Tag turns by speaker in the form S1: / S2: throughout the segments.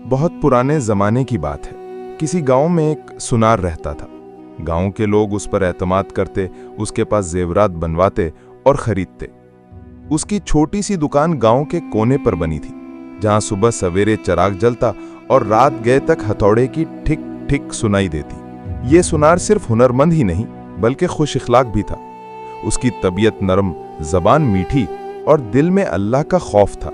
S1: बहुत पुराने जमाने की बात है। किसी गांव में एक सुनार रहता था। गांव के लोग उस पर एतमाद करते, उसके पास जेवरात बनवाते और खरीदते। उसकी छोटी सी दुकान गांव के कोने पर बनी थी, जहां सुबह सवेरे चिराग जलता और रात गए तक हथौड़े की ठिक ठिक सुनाई देती। ये सुनार सिर्फ हुनरमंद ही नहीं बल्कि खुश इखलाक भी था। उसकी तबीयत नरम, जबान मीठी और दिल में अल्लाह का खौफ था।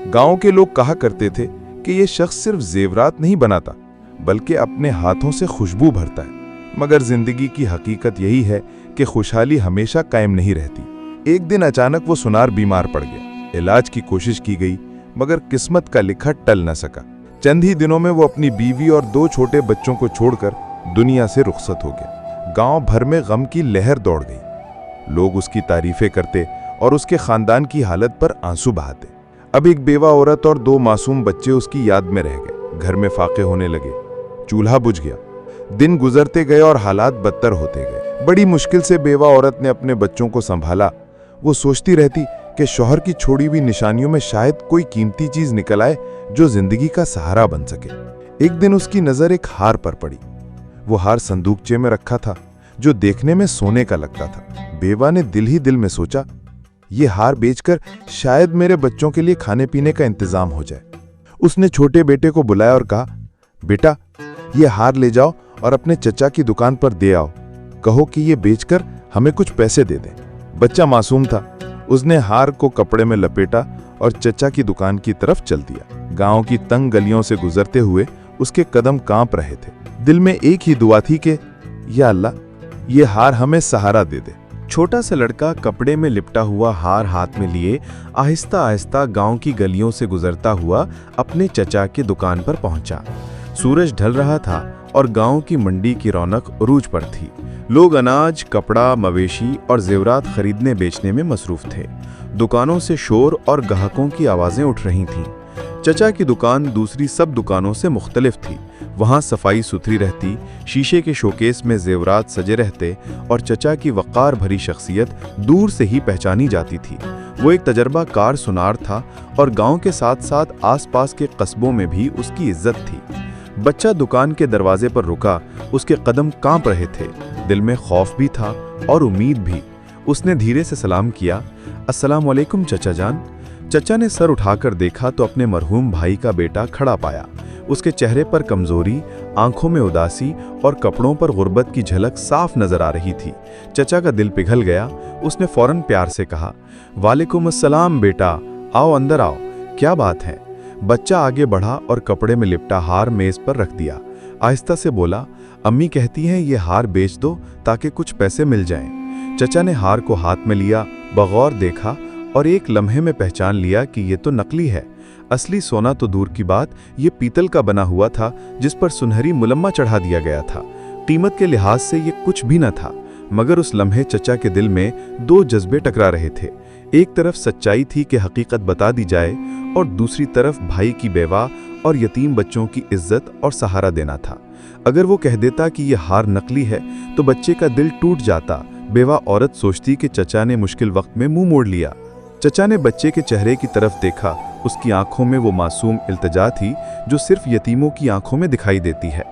S1: गांव के लोग कहा करते थे कि ये शख्स सिर्फ जेवरात नहीं बनाता बल्कि अपने हाथों से खुशबू भरता है। मगर जिंदगी की हकीकत यही है कि खुशहाली हमेशा कायम नहीं रहती। एक दिन अचानक वो सुनार बीमार पड़ गया। इलाज की कोशिश की गई मगर किस्मत का लिखा टल न सका। चंद ही दिनों में वो अपनी बीवी और 2 छोटे बच्चों को छोड़कर दुनिया से रुखसत हो गया। गांव भर में गम की लहर दौड़ गई। लोग उसकी तारीफें करते और उसके खानदान की हालत पर आंसू बहाते। अब एक बेवा औरत और 2 मासूम बच्चे उसकी याद में रह गए। घर में फाके होने लगे, चूल्हा बुझ गया। दिन गुजरते गए और हालात बदतर होते गए। बड़ी मुश्किल से बेवा औरत ने अपने बच्चों को संभाला। वो सोचती रहती कि शौहर की छोड़ी हुई निशानियों में शायद कोई कीमती चीज निकल आए जो जिंदगी का सहारा बन सके। एक दिन उसकी नजर एक हार पर पड़ी। वो हार संदूकचे में रखा था जो देखने में सोने का लगता था। बेवा ने दिल ही दिल में सोचा, ये हार बेचकर शायद मेरे बच्चों के लिए खाने पीने का इंतजाम हो जाए। उसने छोटे बेटे को बुलाया और कहा, बेटा ये हार ले जाओ और अपने चचा की दुकान पर दे आओ। कहो कि ये बेचकर हमें कुछ पैसे दे दें। बच्चा मासूम था। उसने हार को कपड़े में लपेटा और चचा की दुकान की तरफ चल दिया। गांव की तंग गलियों से गुजरते हुए उसके कदम कांप रहे थे। दिल में एक ही दुआ थी कि या अल्लाह, ये हार हमें सहारा दे दे। छोटा सा लड़का कपड़े में लिपटा हुआ हार हाथ में लिए आहिस्ता आहिस्ता गांव की गलियों से गुजरता हुआ अपने चचा की दुकान पर पहुंचा। सूरज ढल रहा था और गांव की मंडी की रौनक उरूज पर थी। लोग अनाज, कपड़ा, मवेशी और जेवरात खरीदने बेचने में मसरूफ थे। दुकानों से शोर और ग्राहकों की आवाजें उठ रही थीं। चचा की दुकान दूसरी सब दुकानों से मुख्तलिफ थी। वहां सफाई सुथरी रहती, शीशे के शोकेस में जेवरात सजे रहते और चचा की वक़ार भरी शख्सियत दूर से ही पहचानी जाती थी। वो एक तजर्बाकार सुनार था और गांव के साथ साथ आसपास के कस्बों में भी उसकी इज्जत थी। बच्चा दुकान के दरवाजे पर रुका। उसके कदम कांप रहे थे। दिल में खौफ भी था और उम्मीद भी। उसने धीरे से सलाम किया, अस्सलाम वालेकुम चचा जान। चचा ने सर उठाकर देखा तो अपने मरहूम भाई का बेटा खड़ा पाया। उसके चेहरे पर कमजोरी, आंखों में उदासी और कपड़ों पर गुर्बत की झलक साफ नजर आ रही थी। चचा का दिल पिघल गया। उसने फौरन प्यार से कहा, वालेकुम अस्सलाम बेटा, आओ अंदर आओ, क्या बात है। बच्चा आगे बढ़ा और कपड़े में लिपटा हार मेज पर रख दिया। आहिस्ता से बोला, अम्मी कहती हैं ये हार बेच दो ताकि कुछ पैसे मिल जाएं। चचा ने हार को हाथ में लिया, बगौर देखा और एक लम्हे में पहचान लिया कि ये तो नकली है। असली सोना तो दूर की बात, ये पीतल का बना हुआ था जिस पर सुनहरी मुलम्मा चढ़ा दिया गया था। कीमत के लिहाज से ये कुछ भी न था, मगर उस लम्हे चचा के दिल में 2 जज्बे टकरा रहे थे। एक तरफ सच्चाई थी कि हकीकत बता दी जाए और दूसरी तरफ भाई की बेवा और यतीम बच्चों की इज्जत और सहारा देना था। अगर वो कह देता कि यह हार नकली है तो बच्चे का दिल टूट जाता। बेवा औरत सोचती कि चचा ने मुश्किल वक्त में मुंह मोड़ लिया। चचा ने बच्चे के चेहरे की तरफ देखा। उसकी आंखों में वो मासूम इल्तिजा थी जो सिर्फ यतीमों की आंखों में दिखाई देती है।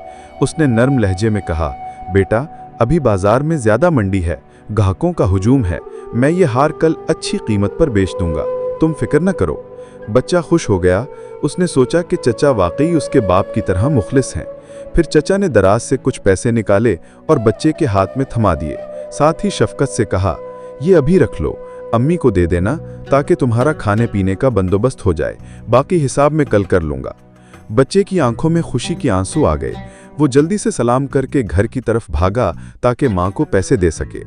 S1: उसने नर्म लहजे में कहा, बेटा अभी बाजार में ज्यादा मंडी है, ग्राहकों का हुजूम है। मैं ये हार कल अच्छी कीमत पर बेच दूंगा, तुम फिक्र न करो। बच्चा खुश हो गया। उसने सोचा कि चचा वाकई उसके बाप की तरह मुखलिस हैं। फिर चचा ने दराज से कुछ पैसे निकाले और बच्चे के हाथ में थमा दिए। साथ ही शफकत से कहा, ये अभी रख लो, अम्मी को दे देना ताकि तुम्हारा खाने पीने का बंदोबस्त हो जाए, बाकी हिसाब में कल कर लूंगा। बच्चे की आंखों में खुशी के आंसू आ गए। वो जल्दी से सलाम करके घर की तरफ भागा ताकि माँ को पैसे दे सके।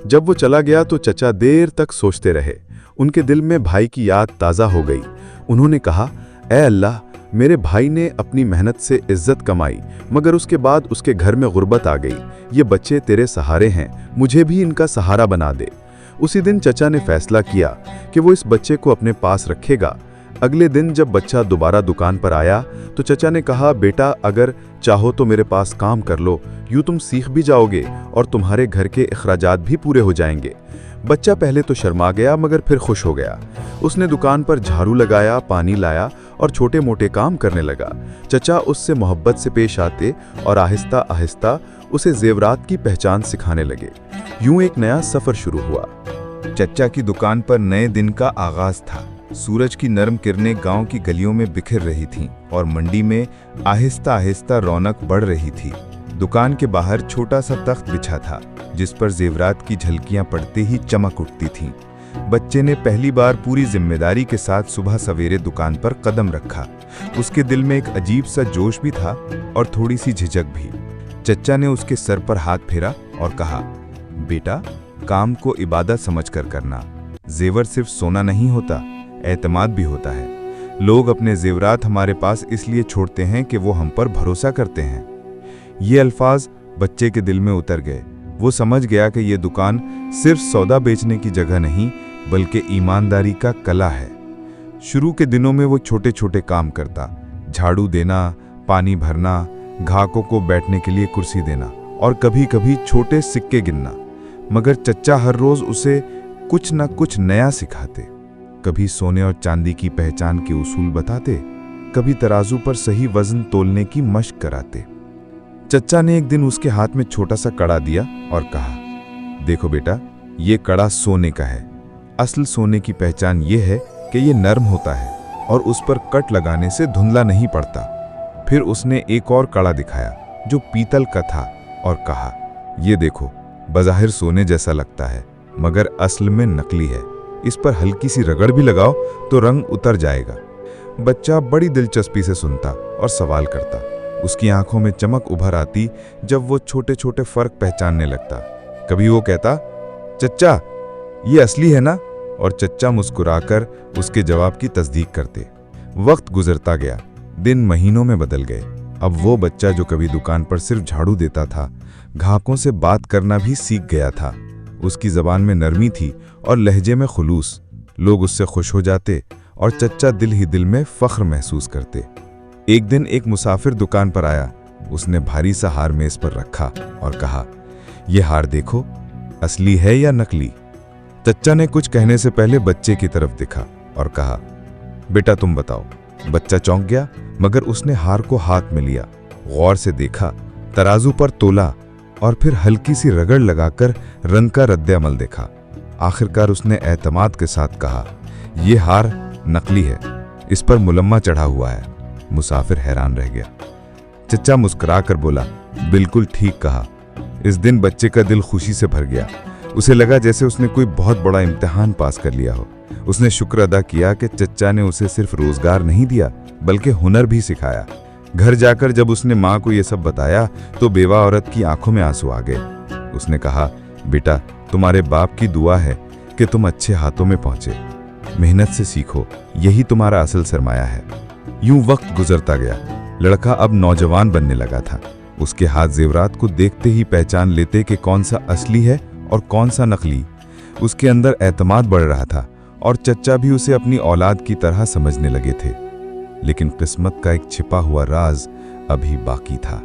S1: जब वो चला गया तो चचा देर तक सोचते रहे। उनके दिल में भाई की याद ताज़ा हो गई। उन्होंने कहा, ऐ अल्लाह, मेरे भाई ने अपनी मेहनत से इज्जत कमाई मगर उसके बाद उसके घर में गुर्बत आ गई। ये बच्चे तेरे सहारे हैं, मुझे भी इनका सहारा बना दे। उसी दिन चचा ने फैसला किया कि वो इस बच्चे को अपने पास रखेगा। अगले दिन जब बच्चा दोबारा दुकान पर आया तो चचा ने कहा, बेटा अगर चाहो तो मेरे पास काम कर लो, यूं तुम सीख भी जाओगे और तुम्हारे घर के अखराजात भी पूरे हो जाएंगे। बच्चा पहले तो शर्मा गया मगर फिर खुश हो गया। उसने दुकान पर झाड़ू लगाया, पानी लाया
S2: और छोटे मोटे काम करने लगा। चचा उससे मोहब्बत से पेश आते और आहिस्ता आहिस्ता उसे जेवरात की पहचान सिखाने लगे। यूं एक नया सफर शुरू हुआ।
S1: चच्चा की दुकान पर नए दिन का आगाज था। सूरज की नरम किरणें गांव की गलियों में बिखर रही थीं और मंडी में आहिस्ता आहिस्ता रौनक बढ़ रही थी। दुकान के बाहर छोटा सा तख्त बिछा था जिस पर जेवरात की झलकियां पड़ते ही चमक उठती थीं। बच्चे ने पहली बार पूरी जिम्मेदारी के साथ सुबह सवेरे दुकान पर कदम रखा। उसके दिल में एक अजीब सा जोश भी था और थोड़ी सी झिझक भी। चच्चा ने उसके सर पर हाथ फेरा और कहा, बेटा, काम को इबादत समझकर करना। जेवर सिर्फ सोना नहीं होता, एतमाद भी होता है। लोग अपने जेवरात हमारे पास इसलिए छोड़ते हैं कि वो हम पर भरोसा करते हैं। ये अल्फाज बच्चे के दिल में उतर गए। वो समझ गया कि ये दुकान सिर्फ सौदा बेचने की जगह नहीं बल्कि ईमानदारी का कला है। शुरू के दिनों में वो छोटे छोटे काम करता, झाड़ू देना, पानी भरना, ग्राहकों को बैठने के लिए कुर्सी देना और कभी कभी छोटे सिक्के गिनना। मगर चच्चा हर रोज उसे कुछ न कुछ नया सिखाते। कभी सोने और चांदी की पहचान के उसूल बताते, कभी तराजू पर सही वजन तोलने की मशक कराते। चच्चा ने एक दिन उसके हाथ में छोटा सा कड़ा दिया और कहा, देखो बेटा, ये कड़ा सोने का है। असल सोने की पहचान ये है कि ये नरम होता है और उस पर कट लगाने से धुंधला नहीं पड़ता। फिर उसने एक और कड़ा दिखाया जो पीतल का था और कहा, ये देखो, बज़ाहिर सोने जैसा लगता है मगर असल में नकली है। इस पर हल्की सी रगड़ भी लगाओ तो रंग उतर जाएगा। बच्चा बड़ी दिलचस्पी से सुनता और सवाल करता। उसकी आंखों में चमक उभर आती जब वो छोटे छोटे फर्क पहचानने लगता। कभी वो कहता, चच्चा, ये असली है ना? और चच्चा मुस्कुराकर उसके जवाब की तस्दीक करते। वक्त गुजरता गया, दिन महीनों में बदल गए। अब वो बच्चा जो कभी दुकान पर सिर्फ झाड़ू देता था, ग्राहकों से बात करना भी सीख गया था। उसकी जबान में नरमी थी और लहजे में खुलूस। लोग उससे खुश हो जाते और चच्चा दिल ही दिल में फख्र महसूस करते। एक दिन एक मुसाफिर दुकान पर आया। उसने भारी सा हार मेज पर रखा और कहा, यह हार देखो, असली है या नकली? चच्चा ने कुछ कहने से पहले बच्चे की तरफ देखा और कहा, बेटा तुम बताओ। बच्चा चौंक गया मगर उसने हार को हाथ में लिया, गौर से देखा, तराजू पर तोला और फिर हल्की सी रगड़ लगाकर रंग का रद्द-ए-अमल देखा। आखिरकार उसने एतमाद के साथ कहा, यह हार नकली है, इस पर मुलम्मा चढ़ा हुआ है। मुसाफिर हैरान रह गया। चच्चा मुस्कुराकर बोला, बिल्कुल ठीक कहा। इस दिन बच्चे का दिल खुशी से भर गया। उसे लगा जैसे उसने कोई बहुत बड़ा इम्तिहान पास कर लिया हो। उसने शुक्र अदा किया कि चच्चा ने उसे सिर्फ रोजगार नहीं दिया बल्कि हुनर भी सिखाया। घर जाकर जब उसने माँ को यह सब बताया तो बेवा औरत की आंखों में आंसू आ गए। उसने कहा, बेटा, तुम्हारे बाप की दुआ है कि तुम अच्छे हाथों में पहुंचे। मेहनत से सीखो, यही तुम्हारा असल सरमाया है। यूं वक्त गुजरता गया। लड़का अब नौजवान बनने लगा था। उसके हाथ जेवरात को देखते ही पहचान लेते कि कौन सा असली है और कौन सा नकली। उसके अंदर एतमाद बढ़ रहा था और चच्चा भी उसे अपनी औलाद की तरह समझने लगे थे। लेकिन किस्मत का एक छिपा हुआ राज अभी बाकी था।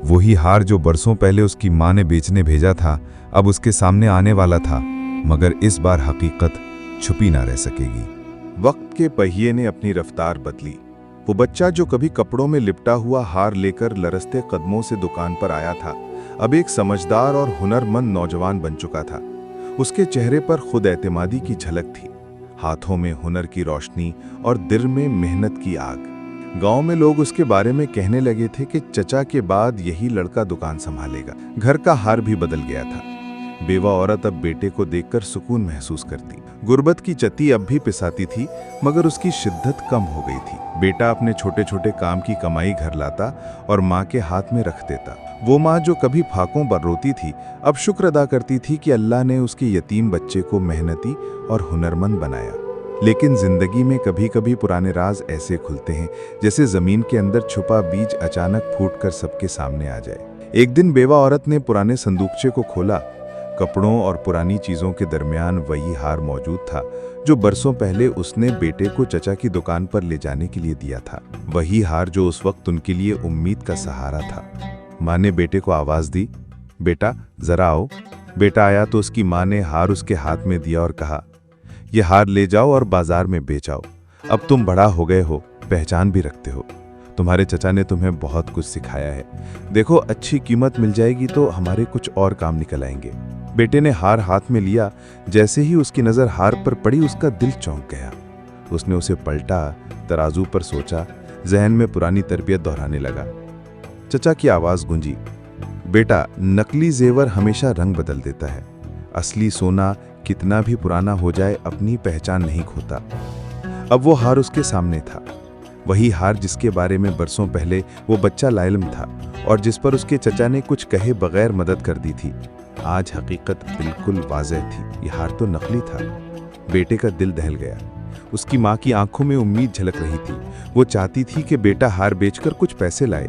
S1: वही हार जो बरसों पहले उसकी माँ ने बेचने भेजा था, अब उसके सामने आने वाला था, मगर इस बार हकीकत छुपी ना रह सकेगी।
S3: वक्त के पहिए ने अपनी रफ्तार बदली। वो बच्चा जो कभी कपड़ों में लिपटा हुआ हार लेकर लरसते कदमों से दुकान पर आया था, अब एक समझदार और हुनरमंद नौजवान बन चुका था। उसके चेहरे पर खुद एतमादी की झलक थी, हाथों में हुनर की रोशनी और दिल में मेहनत की आग। गांव में लोग उसके बारे में कहने लगे थे कि चचा के बाद यही लड़का दुकान संभालेगा। घर का हार भी बदल गया था। बेवा औरत अब बेटे को देखकर सुकून महसूस करती। गुर्बत की चत्ती अब भी पिसाती थी मगर उसकी शिद्दत कम हो गई थी। बेटा अपने छोटे छोटे काम की कमाई घर लाता और माँ के हाथ में रख देता। वो माँ जो कभी फाकों पर रोती थी, अब शुक्र अदा करती थी कि अल्लाह ने उसके यतीम बच्चे को मेहनती और हुनरमंद बनाया। लेकिन जिंदगी में कभी कभी पुराने राज ऐसे खुलते हैं जैसे जमीन के अंदर छुपा बीज अचानक फूटकर सबके सामने आ जाए। एक दिन बेवा औरत ने पुराने संदूकचे को खोला। कपड़ों और पुरानी चीजों के दरमियान वही हार मौजूद था जो बरसों पहले उसने बेटे को चचा की दुकान पर ले जाने के लिए दिया था। वही हार जो उस वक्त उनके लिए उम्मीद का सहारा था। माँ ने बेटे को आवाज दी, बेटा जरा आओ। बेटा आया तो उसकी माँ ने हार उसके हाथ में दिया और कहा, यह हार ले जाओ और बाजार में बेच आओ। अब तुम बड़ा हो गए हो, पहचान भी रखते हो। तुम्हारे चचा ने तुम्हें बहुत कुछ सिखाया है। देखो, अच्छी कीमत मिल जाएगी तो हमारे कुछ और काम निकल आएंगे। बेटे ने हार हाथ में लिया। जैसे ही उसकी नज़र हार पर पड़ी, उसका दिल चौंक गया। उसने उसे पलटा, तराजू पर सोचा, जहन में पुरानी तरबियत दोहराने लगा। चचा की आवाज़ गूंजी, बेटा, नकली जेवर हमेशा रंग बदल देता है। असली सोना कितना भी पुराना हो जाए अपनी पहचान नहीं खोता। अब वो हार उसके सामने था, वही हार जिसके बारे में बरसों पहले वो बच्चा लाइलम था और जिस पर उसके चचा ने कुछ कहे बगैर मदद कर दी थी। आज हकीकत बिल्कुल वाज़ेह थी, यह हार तो नकली था। बेटे का दिल दहल गया। उसकी माँ की आंखों में उम्मीद झलक रही थी। वो चाहती थी कि बेटा हार बेचकर कुछ पैसे लाए,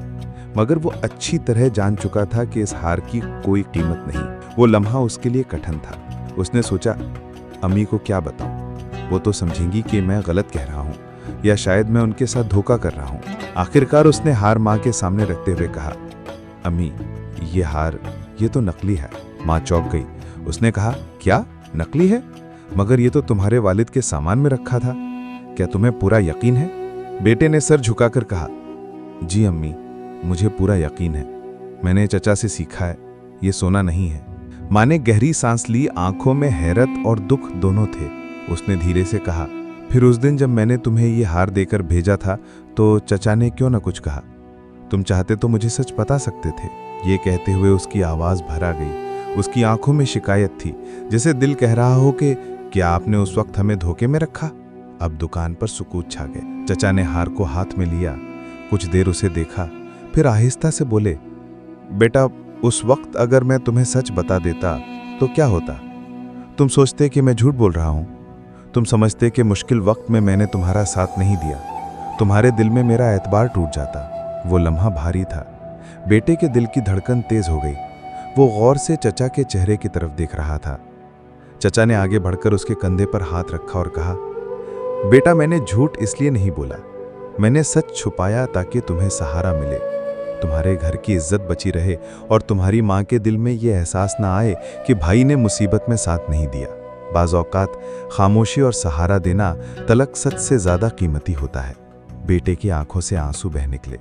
S3: मगर वो अच्छी तरह जान चुका था कि इस हार की कोई कीमत नहीं। वो लम्हा उसके लिए कठिन था। उसने सोचा, अम्मी को क्या बताऊं? वो तो समझेंगी कि मैं गलत कह रहा हूं, या शायद मैं उनके साथ धोखा कर रहा हूं। आखिरकार उसने हार माँ के सामने रखते हुए कहा, अम्मी, ये हार, ये तो नकली है। माँ चौंक गई। उसने कहा, क्या नकली है? मगर ये तो तुम्हारे वालिद के सामान में रखा था। क्या तुम्हें पूरा यकीन है? बेटे ने सर झुकाकर कहा, जी अम्मी, मुझे पूरा यकीन है। मैंने चचा से सीखा है, ये सोना नहीं है। माँ ने गहरी सांस ली। आंखों में हैरत और दुख दोनों थे। उसने धीरे से कहा, फिर उस दिन जब मैंने तुम्हें ये हार देकर भेजा था तो चचा ने क्यों ना कुछ कहा? तुम चाहते तो मुझे सच बता सकते थे। ये कहते हुए उसकी आवाज़ भर आ गई। उसकी आंखों में शिकायत थी, जैसे दिल कह रहा हो कि क्या आपने उस वक्त हमें धोखे में रखा? अब दुकान पर सुकूत छा गए। चचा ने हार को हाथ में लिया, कुछ देर उसे देखा, फिर आहिस्ता से बोले, बेटा, उस वक्त अगर मैं तुम्हें सच बता देता तो क्या होता? तुम सोचते कि मैं झूठ बोल रहा हूं? तुम समझते कि मुश्किल वक्त में मैंने तुम्हारा साथ नहीं दिया? तुम्हारे दिल में मेरा एतबार टूट जाता। वो लम्हा भारी था। बेटे के दिल की धड़कन तेज हो गई। वो गौर से चचा के चेहरे की तरफ देख रहा था। चचा ने आगे बढ़कर उसके कंधे पर हाथ रखा और कहा, बेटा, मैंने झूठ इसलिए नहीं बोला, मैंने सच छुपाया ताकि तुम्हें सहारा मिले, तुम्हारे घर की इज्जत बची रहे और तुम्हारी माँ के दिल में ये एहसास ना आए कि भाई ने मुसीबत में साथ नहीं दिया। बाज़ औक़ात खामोशी और सहारा देना तलक सच से ज़्यादा कीमती होता है। बेटे की आंखों से आंसू बह निकले।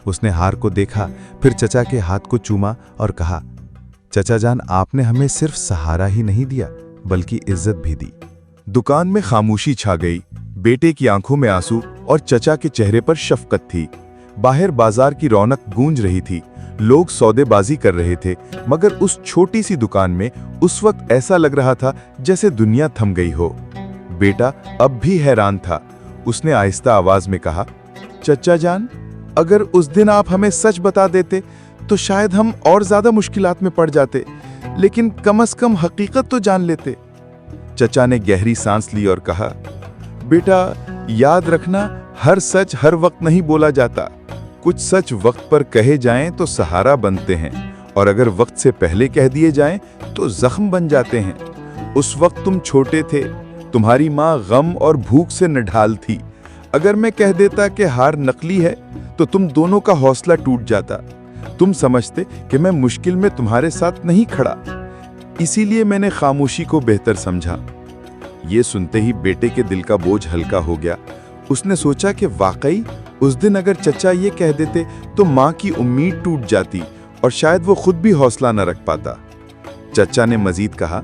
S3: उसने हार को देखा, फिर चचा के हाथ को चूमा और कहा, चचा जान, आपने हमें सिर्फ सहारा ही नहीं दिया बल्कि इज्जत भी दी।
S1: दुकान में खामोशी छा गई। बेटे की आंखों में आंसू और चचा के चेहरे पर शफकत थी। बाहर बाजार की रौनक गूंज रही थी। लोग सौदेबाजी कर रहे थे, मगर उस छोटी सी दुकान में उस वक्त ऐसा लग रहा था जैसे दुनिया थम गई हो। बेटा अब भी हैरान था। उसने आहिस्ता आवाज में कहा, चचा जान, अगर उस दिन आप हमें सच बता देते तो शायद हम और ज्यादा मुश्किलात में पड़ जाते, लेकिन कम से कम हकीकत तो जान लेते। चचा ने गहरी सांस ली और कहा, बेटा याद रखना, हर सच हर वक्त नहीं बोला जाता। कुछ सच वक्त पर कहे जाएं तो सहारा बनते हैं, और अगर वक्त से पहले कह दिए जाएं तो जख्म बन जाते हैं। उस वक्त तुम छोटे थे, तुम्हारी माँ गम और भूख से निढाल थी। अगर मैं कह देता कि हार नकली है तो तुम दोनों का हौसला टूट जाता। तुम समझते कि मैं मुश्किल में तुम्हारे साथ नहीं खड़ा, इसीलिए मैंने खामोशी को बेहतर समझा। ये सुनते ही बेटे के दिल का बोझ हल्का हो गया। उसने सोचा कि वाकई उस दिन अगर चचा ये कह देते तो माँ की उम्मीद टूट जाती और शायद वो खुद भी हौसला न रख पाता। चचा ने मजीद कहा,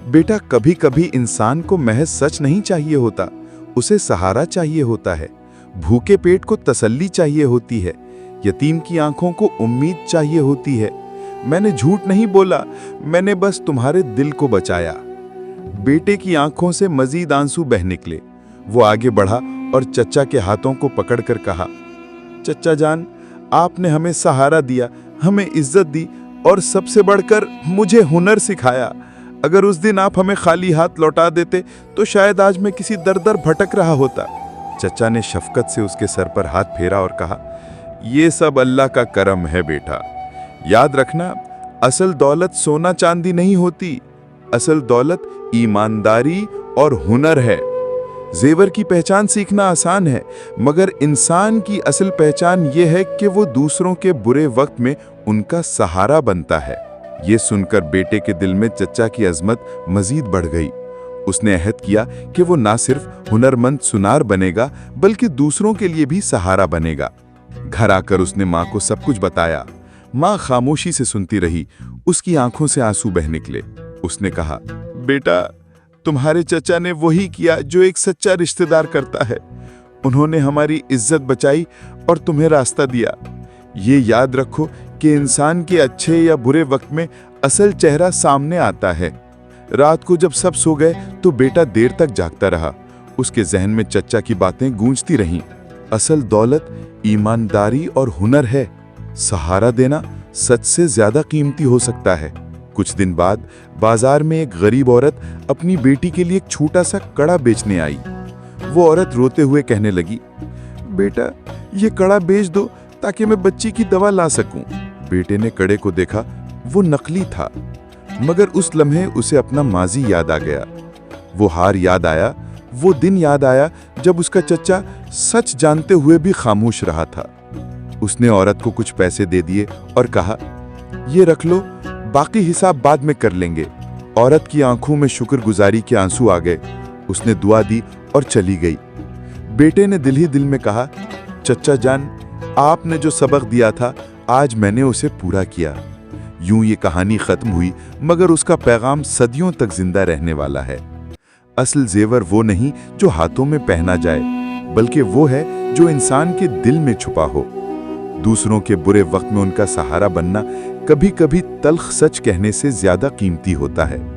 S1: बेटा कभी कभी इंसान को महज सच नहीं चाहिए होता, उसे सहारा चाहिए होता है। भूखे पेट को तसल्ली चाहिए होती है, यतीम की आंखों को उम्मीद चाहिए होती है। मैंने झूठ नहीं बोला, मैंने बस तुम्हारे दिल को बचाया। बेटे की आंखों से मजीद आंसू बह निकले। वो आगे बढ़ा और चचा के हाथों को पकड़कर कहा, चचा जान, आपने हमें सहारा दिया, हमें इज्जत दी और सबसे बढ़कर मुझे हुनर सिखाया। अगर उस दिन आप हमें खाली हाथ लौटा देते तो शायद आज मैं किसी दर-दर भटक रहा होता। चचा ने शफकत से उसके सर पर हाथ फेरा और कहा, ये सब अल्लाह का करम है बेटा। याद रखना, असल दौलत सोना चांदी नहीं होती, असल दौलत ईमानदारी और हुनर है। जेवर की पहचान सीखना आसान है, मगर इंसान की असल पहचान ये है कि वो दूसरों के बुरे वक्त में उनका सहारा बनता है। ये सुनकर बेटे के दिल में चचा की अजमत मजीद बढ़ गई।
S2: उसने अहद किया कि वो ना सिर्फ हुनरमंद सुनार बनेगा बल्कि दूसरों के लिए भी सहारा बनेगा। घर आकर उसने माँ को सब कुछ बताया। माँ खामोशी से सुनती रही, उसकी आंखों से आंसू बह निकले। उसने कहा, बेटा, तुम्हारे चचा ने वही किया जो एक सच्चा रिश्तेदार करता है। उन्होंने हमारी इज्जत बचाई और तुम्हें रास्ता दिया। ये याद रखो कि इंसान के अच्छे या बुरे वक्त में असल चेहरा सामने आता है। रात को जब सब सो गए तो बेटा देर तक जागता रहा। उसके जहन में चचा की बातें गूंजती रहीं। असल दौलत ईमानदारी और हुनर है। सहारा देना सच से ज्यादा कीमती हो सकता है। कुछ दिन बाद बाजार में एक गरीब औरत अपनी बेटी के लिए एक छोटा सा कड़ा बेचने आई। वो औरत रोते हुए कहने लगी, बेटा, ये कड़ा बेच दो ताकि मैं बच्ची की दवा ला सकूं। बेटे ने कड़े को देखा, वो नकली था, मगर उस लम्हे उसे अपना माजी याद आ गया। वो हार याद आया, वो दिन याद आया जब उसका चचा सच जानते हुए भी खामोश रहा था। उसने औरत को कुछ पैसे दे दिए और कहा, ये रख लो, बाकी हिसाब बाद में कर लेंगे। औरत की आंखों में शुक्रगुजारी के आंसू आ गए। उसने दुआ दी और चली गई। बेटे ने दिल ही दिल में कहा, चचा जान, आपने जो सबक दिया था आज मैंने उसे पूरा किया। यूं ये कहानी खत्म हुई, मगर उसका पैगाम सदियों तक जिंदा रहने वाला है। असल जेवर वो नहीं जो हाथों में पहना जाए, बल्कि वो है जो इंसान के दिल में छुपा हो। दूसरों के बुरे वक्त में उनका सहारा बनना कभी-कभी तल्ख सच कहने से ज्यादा कीमती होता है।